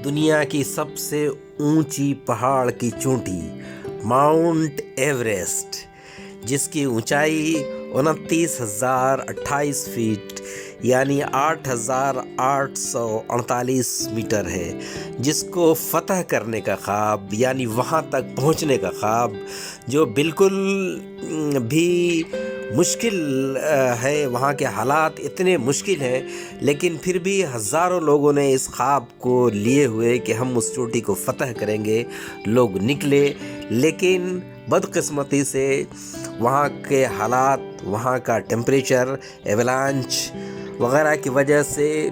دنیا کی سب سے اونچی پہاڑ کی چوٹی ماؤنٹ ایوریسٹ، جس کی اونچائی 29,028 فیٹ یعنی 8,848 میٹر ہے، جس کو فتح کرنے کا خواب یعنی وہاں تک پہنچنے کا خواب جو بالکل بھی مشکل ہے، وہاں کے حالات اتنے مشکل ہیں، لیکن پھر بھی ہزاروں لوگوں نے اس خواب کو لیے ہوئے کہ ہم اس چوٹی کو فتح کریں گے، لوگ نکلے، لیکن بدقسمتی سے وہاں کے حالات، وہاں کا ٹیمپریچر، ایولانچ وغیرہ کی وجہ سے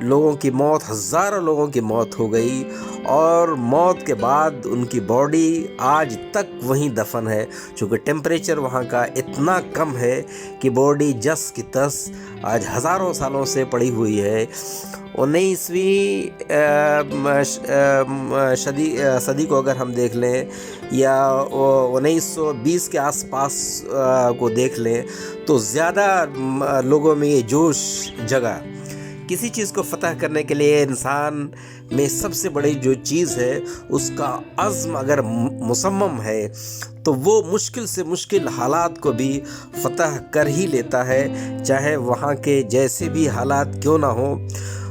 ہزاروں لوگوں کی موت ہو گئی، اور موت کے بعد ان کی باڈی آج تک وہیں دفن ہے، چونکہ ٹیمپریچر وہاں کا اتنا کم ہے کہ باڈی جس کی تس آج ہزاروں سالوں سے پڑی ہوئی ہے۔ 19ویں صدی کو اگر ہم دیکھ لیں یا 1920 کے آس پاس کو دیکھ لیں تو زیادہ لوگوں میں یہ جوش جگا۔ کسی چیز کو فتح کرنے کے لیے انسان میں سب سے بڑی جو چیز ہے اس کا عزم اگر مصمم ہے تو وہ مشکل سے مشکل حالات کو بھی فتح کر ہی لیتا ہے، چاہے وہاں کے جیسے بھی حالات کیوں نہ ہوں،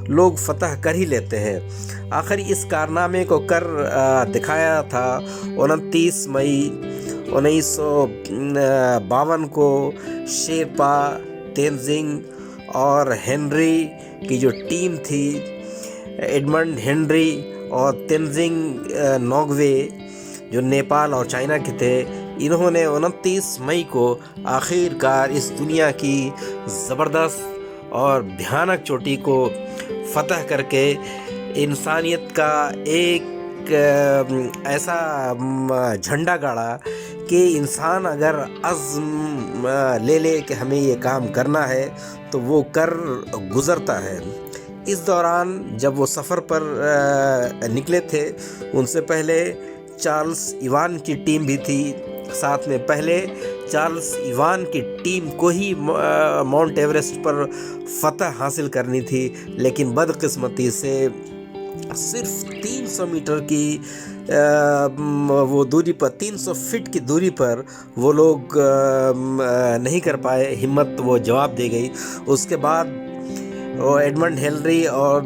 لوگ فتح کر ہی لیتے ہیں۔ آخر اس کارنامے کو کر دکھایا تھا 29 مئی 1952 کو شیرپا، تینزنگ اور ہنری کی جو ٹیم تھی، ایڈمنڈ ہنری اور تینزنگ نوگوے جو نیپال اور چائنا کے تھے، انہوں نے 29 مئی کو آخر کار اس دنیا کی زبردست اور بھیانک چوٹی کو فتح کر کے انسانیت کا ایک ایسا جھنڈا گاڑا کہ انسان اگر عزم لے لے کہ ہمیں یہ کام کرنا ہے تو وہ کر گزرتا ہے۔ اس دوران جب وہ سفر پر نکلے تھے، ان سے پہلے چارلس ایوان کی ٹیم بھی تھی ساتھ میں۔ پہلے چارلس ایوان کی ٹیم کو ہی ماؤنٹ ایوریسٹ پر فتح حاصل کرنی تھی، لیکن بدقسمتی سے صرف 300 میٹر کی وہ دوری پر، 300 فٹ کی دوری پر وہ لوگ نہیں کر پائے، ہمت وہ جواب دے گئی۔ اس کے بعد ایڈمنڈ ہنری اور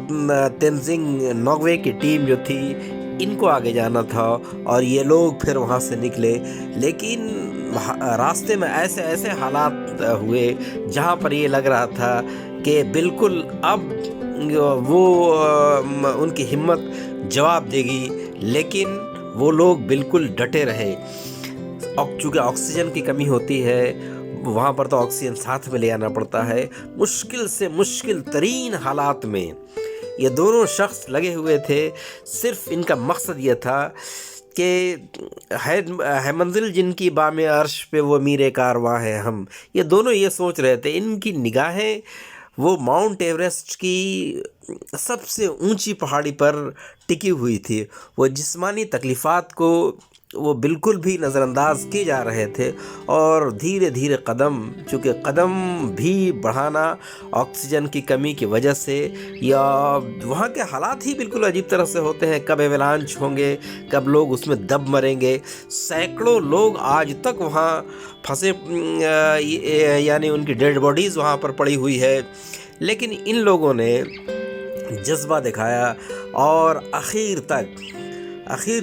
تینزنگ نوگوے کی ٹیم جو تھی، ان کو آگے جانا تھا اور یہ لوگ پھر وہاں سے نکلے، لیکن راستے میں ایسے حالات ہوئے جہاں پر یہ لگ رہا تھا کہ بالکل اب وہ ان کی ہمت جواب دے گی، لیکن وہ لوگ بالکل ڈٹے رہے۔ چونکہ آکسیجن کی کمی ہوتی ہے وہاں پر، تو آکسیجن ساتھ میں لے آنا پڑتا ہے۔ مشکل سے مشکل ترین حالات میں یہ دونوں شخص لگے ہوئے تھے، صرف ان کا مقصد یہ تھا کہ ہے منزل جن کی بام عرش پہ وہ میر کارواں ہیں ہم، یہ دونوں یہ سوچ رہے تھے۔ ان کی نگاہیں وہ ماؤنٹ ایوریسٹ کی سب سے اونچی پہاڑی پر ٹکی ہوئی تھی، وہ جسمانی تکلیفات کو وہ بالکل بھی نظر انداز کیے جا رہے تھے، اور دھیرے دھیرے چونکہ قدم بھی بڑھانا آکسیجن کی کمی کی وجہ سے، یا وہاں کے حالات ہی بالکل عجیب طرح سے ہوتے ہیں، کب ایولانچ ہوں گے، کب لوگ اس میں دب مریں گے۔ سینکڑوں لوگ آج تک وہاں پھنسے، یعنی ان کی ڈیڈ باڈیز وہاں پر پڑی ہوئی ہے، لیکن ان لوگوں نے جذبہ دکھایا اور آخر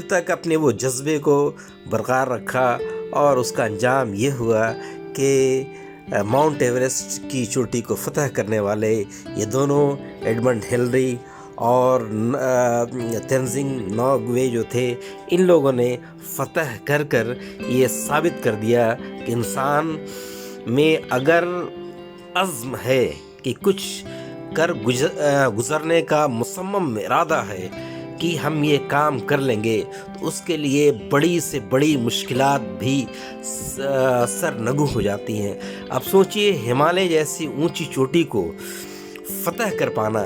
تک اپنے وہ جذبے کو برقرار رکھا، اور اس کا انجام یہ ہوا کہ ماؤنٹ ایوریسٹ کی چوٹی کو فتح کرنے والے یہ دونوں ایڈمنڈ ہنری اور تینزنگ نوگوے جو تھے، ان لوگوں نے فتح کر یہ ثابت کر دیا کہ انسان میں اگر عزم ہے کہ کچھ کر گزرنے کا مصمم ارادہ ہے کہ ہم یہ کام کر لیں گے، تو اس کے لیے بڑی سے بڑی مشکلات بھی سر نگو ہو جاتی ہیں۔ اب سوچئے ہمالیہ جیسی اونچی چوٹی کو فتح کر پانا،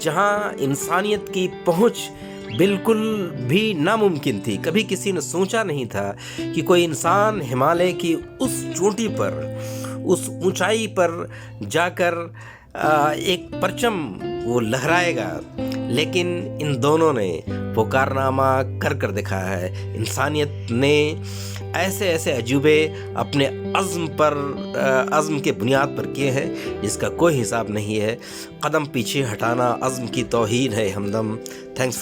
جہاں انسانیت کی پہنچ بالکل بھی ناممکن تھی، کبھی کسی نے سوچا نہیں تھا کہ کوئی انسان ہمالیہ کی اس چوٹی پر، اس اونچائی پر جا کر ایک پرچم وہ لہرائے گا، لیکن ان دونوں نے وہ کارنامہ کر دکھایا ہے۔ انسانیت نے ایسے ایسے عجوبے اپنے عزم کے بنیاد پر کیے ہیں جس کا کوئی حساب نہیں ہے۔ قدم پیچھے ہٹانا عزم کی توہین ہے ہمدم۔ تھینکس۔